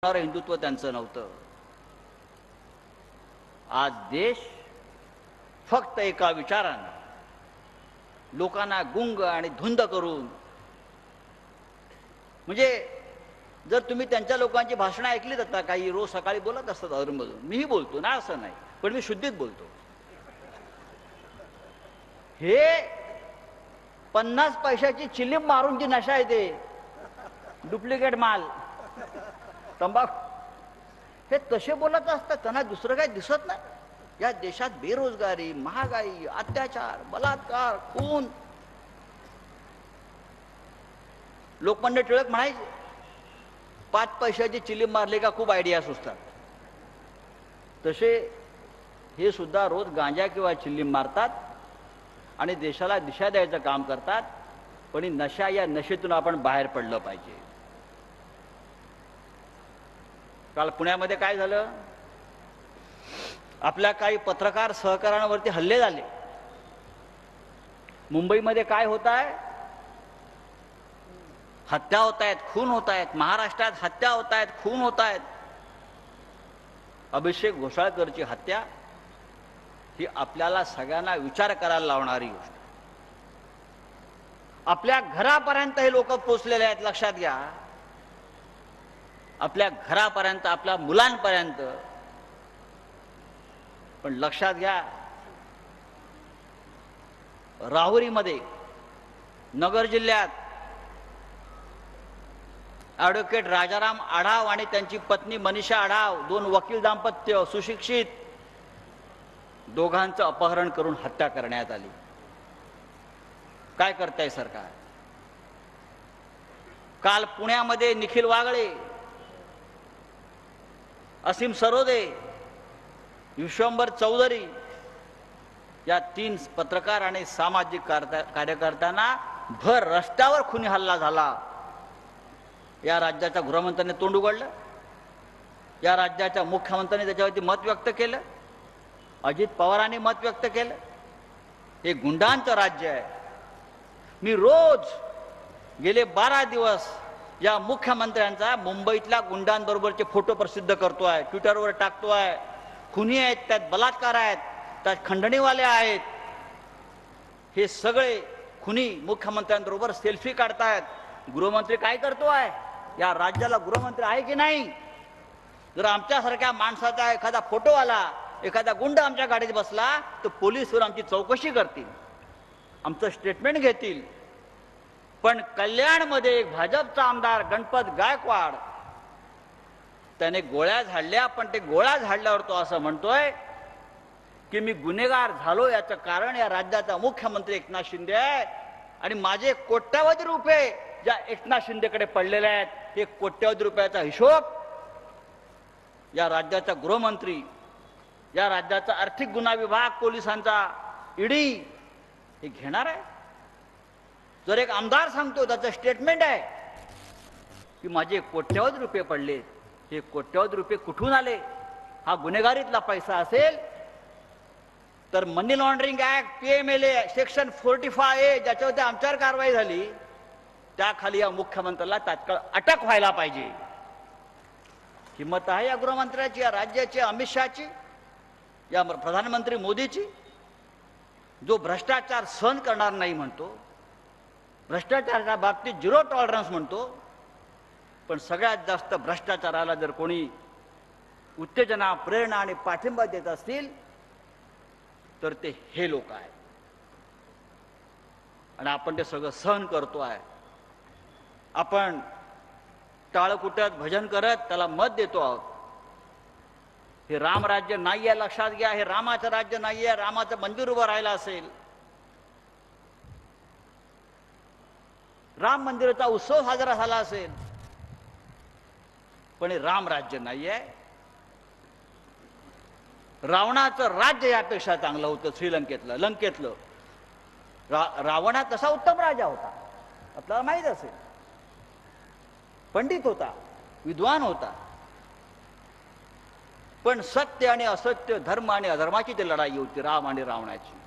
हिंदुत्व त्यांचं नव्हतं. आज देश फक्त एका विचारानं लोकांना गुंग आणि धुंद करून, म्हणजे जर तुम्ही त्यांच्या लोकांची भाषणं ऐकली जाता, काही रोज सकाळी बोलत असतात औरंगाबादमधून, मीही बोलतो ना, असं नाही, पण मी शुद्धीत बोलतो. हे 50 पैशाची चिलीम मारून जी नशा येते, डुप्लिकेट माल, तंबाखू, हे तसे बोलत असतात. त्यांना दुसरं काही दिसत नाही. या देशात बेरोजगारी, महागाई, अत्याचार, बलात्कार, खून. लोकमान्य टिळक म्हणायचे, 5 पैशाची चिलीम मारली का खूप आयडिया सुचतात. तसे हे सुद्धा रोज गांजा किंवा चिलीम मारतात आणि देशाला दिशा द्यायचं काम करतात. पण ही नशा, या नशेतून आपण बाहेर पडलं पाहिजे. काल पुण्यामध्ये काय झालं, आपल्या काही पत्रकार सहकाऱ्यांवरती हल्ले झाले. मुंबईमध्ये काय होत आहे, हत्या होत आहेत, खून होत आहेत. महाराष्ट्रात हत्या होत आहेत, खून होत आहेत. अभिषेक घोसाळकरची हत्या ही आपल्याला सगळ्यांना विचार करायला लावणारी गोष्ट. आपल्या घरापर्यंत हे लोक पोचलेले आहेत, लक्षात घ्या. आपल्या घरापर्यंत, आपल्या मुलांपर्यंत. पण लक्षात घ्या, राहुरीमध्ये, नगर जिल्ह्यात ॲडव्होकेट राजाराम आढाव आणि त्यांची पत्नी मनीषा आढाव, 2 वकील दाम्पत्य, सुशिक्षित, दोघांचं अपहरण करून हत्या करण्यात आली. काय करताय सरकार? काल पुण्यामध्ये निखिल वागळे, असीम सरोदे, विश्वंभर चौधरी या 3 पत्रकार आणि सामाजिक कार्यकर्त्यांना भर रस्त्यावर खुनी हल्ला झाला. या राज्याच्या गृहमंत्र्यांनी तोंड उघडलं, या राज्याच्या मुख्यमंत्र्यांनी त्याच्यावरती मत व्यक्त केलं, अजित पवारांनी मत व्यक्त केलं. हे गुंडांचं राज्य आहे. मी रोज गेले 12 दिवस या मुख्यमंत्र्यांचा मुंबईतल्या गुंडांबरोबरचे फोटो प्रसिद्ध करतोय, ट्विटरवर टाकतोय. खुनी आहेत, त्यात बलात्कार आहेत, त्यात खंडणीवाले आहेत. हे सगळे खुनी मुख्यमंत्र्यांबरोबर सेल्फी काढतायत. गृहमंत्री काय करतोय? या राज्याला गृहमंत्री आहे की नाही? जर आमच्यासारख्या माणसाचा एखादा फोटो आला, एखादा गुंड आमच्या गाडीत बसला, तर पोलीसवर आमची चौकशी करतील, आमचं स्टेटमेंट घेतील. पण कल्याणमध्ये एक भाजपचा आमदार गणपत गायकवाड, त्याने गोळ्या झाडल्या. पण ते गोळ्या झाडल्यावर तो असं म्हणतोय की मी गुन्हेगार झालो, याचं कारण या राज्याचा मुख्यमंत्री एकनाथ शिंदे आहे. आणि माझे कोट्यावधी रुपये ज्या एकनाथ शिंदेकडे पडलेले आहेत, हे कोट्यावधी रुपयाचा हिशोब या राज्याचा गृहमंत्री, या राज्याचा आर्थिक गुन्हा विभाग, पोलिसांचा ईडी हे घेणार आहे. जर एक आमदार सांगतो, त्याचं स्टेटमेंट आहे की माझे कोट्यावधी रुपये पडले, हे कोट्यावधी रुपये कुठून आले, हा गुन्हेगारीतला पैसा असेल तर money laundering act, PMLA section 45A, ज्याच्यावरती आमच्यावर कारवाई झाली, त्याखाली या मुख्यमंत्र्याला तात्काळ अटक व्हायला पाहिजे. हिंमत आहे या गृहमंत्र्याची, या राज्याची, अमित शहाची, या प्रधानमंत्री मोदीची, जो भ्रष्टाचार सहन करणार नाही म्हणतो, भ्रष्टाचाराच्या बाबतीत 0 टॉलरन्स म्हणतो. पण सगळ्यात जास्त भ्रष्टाचाराला जर कोणी उत्तेजना, प्रेरणा आणि पाठिंबा देत असतील तर ते हे लोक आहेत. आणि आपण ते सगळं सहन करतो आहे. आपण टाळकुटत, भजन करत त्याला मत देतो आहोत. हे रामराज्य नाही आहे, लक्षात घ्या. हे रामाचं राज्य नाही आहे. रामाचं मंदिर उभं राहिलं असेल, राम मंदिराचा उत्सव साजरा झाला असेल, पण हे राम राज्य नाही आहे. रावणाचं राज्य यापेक्षा चांगलं होतं श्रीलंकेतलं, लंकेतलं. रावण हा तसा उत्तम राजा होता, आपल्याला माहीत असेल. पंडित होता, विद्वान होता. पण सत्य आणि असत्य, धर्म आणि अधर्माची ती लढाई होती, राम आणि रावणाची.